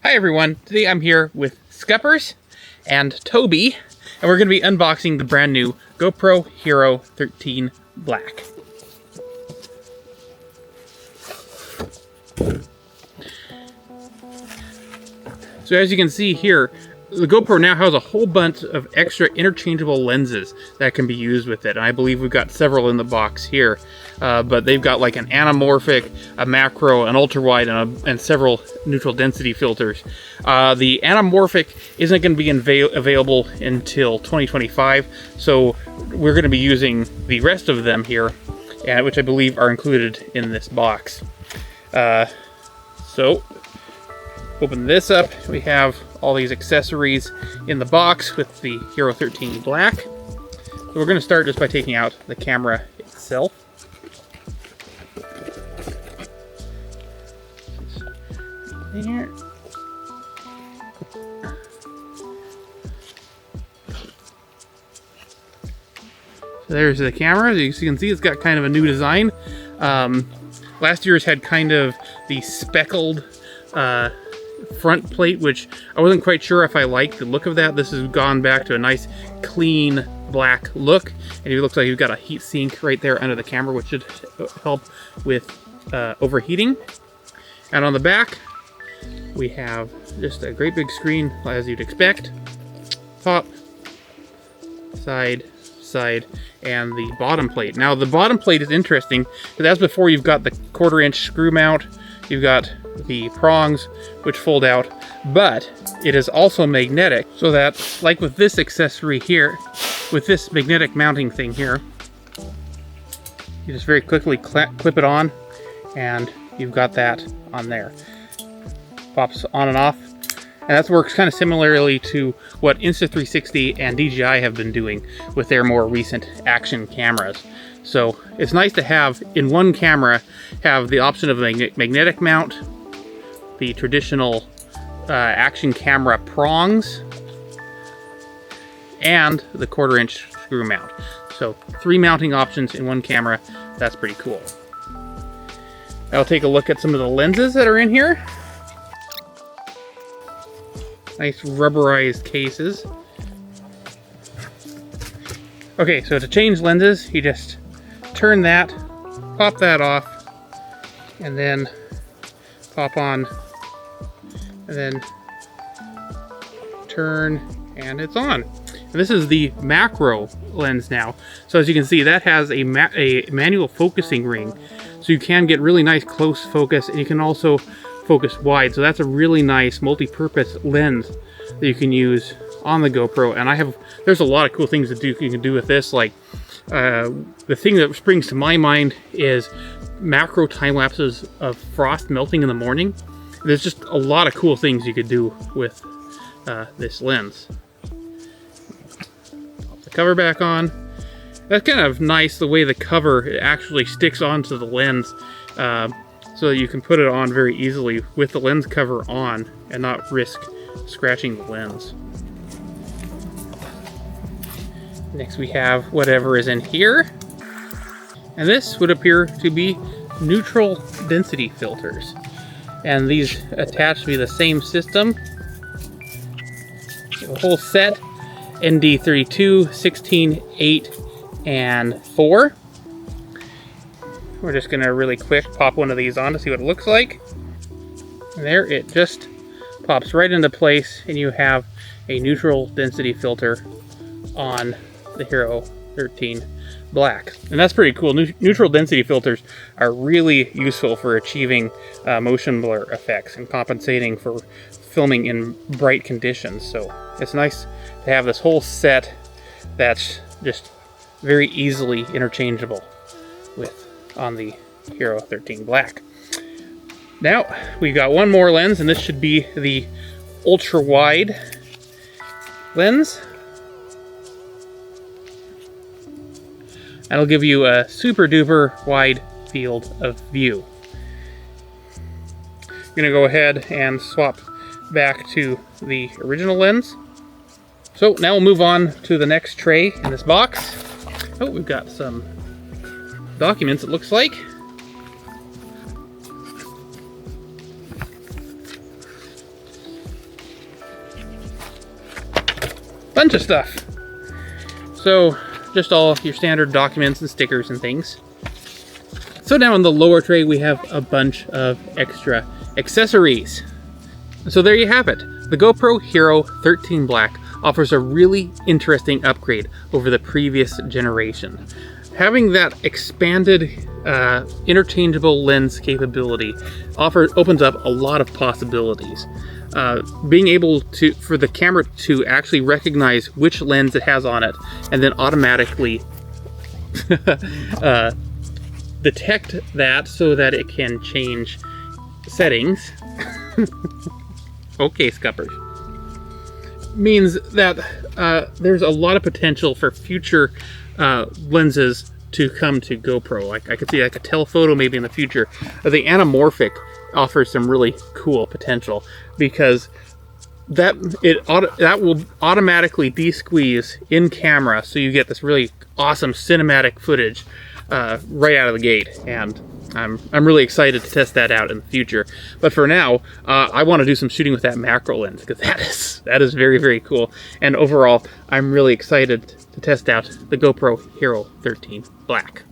Hi everyone, today I'm here with Scuppers and Toby, and we're going to be unboxing the brand new GoPro Hero 13 Black. So as you can see here, the GoPro now has a whole bunch of extra interchangeable lenses that can be used with it. And I believe we've got several in the box here, but they've got like an anamorphic, a macro, an ultra-wide, and several neutral density filters. The anamorphic isn't going to be available until 2025, so we're going to be using the rest of them here, which I believe are included in this box. So, open this up, we have all these accessories in the box with the Hero 13 Black. So we're going to start just by taking out the camera itself. There. So there's the camera. As you can see, it's got kind of a new design. Last year's had kind of the speckled front plate, which I wasn't quite sure if I liked the look of that. This has gone back to a nice clean black look, and it looks like you've got a heat sink right there under the camera, which should help with overheating. And on the back we have just a great big screen, as you'd expect. Top, side, and the bottom plate. Now the bottom plate is interesting because as before, you've got the 1/4-inch screw mount, you've got the prongs which fold out, but it is also magnetic, so that, like with this accessory here, with this magnetic mounting thing here, you just very quickly clip it on, and you've got that on there. Pops on and off, and that works kind of similarly to what Insta360 and DJI have been doing with their more recent action cameras. So it's nice to have, in one camera, have the option of a magnetic mount, the traditional action camera prongs, and the 1/4-inch screw mount. So 3 mounting options in one camera. That's pretty cool. I'll take a look at some of the lenses that are in here. Nice rubberized cases. Okay, so to change lenses, you just turn that, pop that off, and then pop on, and then turn, and it's on. And this is the macro lens now. So as you can see, that has a manual focusing ring, so you can get really nice close focus, and you can also focus wide. So that's a really nice multi-purpose lens that you can use on the GoPro. And there's a lot of cool things you can do with this. Like the thing that springs to my mind is macro time lapses of frost melting in the morning. There's just a lot of cool things you could do with this lens. Pop the cover back on. That's kind of nice, the way the cover actually sticks onto the lens, so that you can put it on very easily with the lens cover on and not risk scratching the lens. Next we have whatever is in here, and this would appear to be neutral density filters, and these attach to the same system. A whole set, ND32, 16, 8, and 4. We're just gonna really quick pop one of these on to see what it looks like. And there, it just pops right into place, and you have a neutral density filter on the Hero 13 Black. And that's pretty cool. Neutral density filters are really useful for achieving motion blur effects and compensating for filming in bright conditions. So it's nice to have this whole set that's just very easily interchangeable on the Hero 13 Black. Now we've got one more lens, and this should be the ultra wide lens. That'll give you a super duper wide field of view. I'm gonna go ahead and swap back to the original lens. So now we'll move on to the next tray in this box. Oh, we've got some documents, it looks like. bunch of stuff. So just all your standard documents and stickers and things. So down on the lower tray we have a bunch of extra accessories. So there you have it. The GoPro Hero 13 Black offers a really interesting upgrade over the previous generation. Having that expanded interchangeable lens capability opens up a lot of possibilities. Being able for the camera to actually recognize which lens it has on it and then automatically detect that so that it can change settings. Okay, scuppers. Means that there's a lot of potential for future lenses to come to GoPro. Like I could see like a telephoto maybe in the future. The anamorphic offers some really cool potential because that will automatically de-squeeze in camera, so you get this really awesome cinematic footage right out of the gate. And I'm really excited to test that out in the future. But for now, I want to do some shooting with that macro lens because that is very, very cool. And overall, I'm really excited to test out the GoPro Hero 13 Black.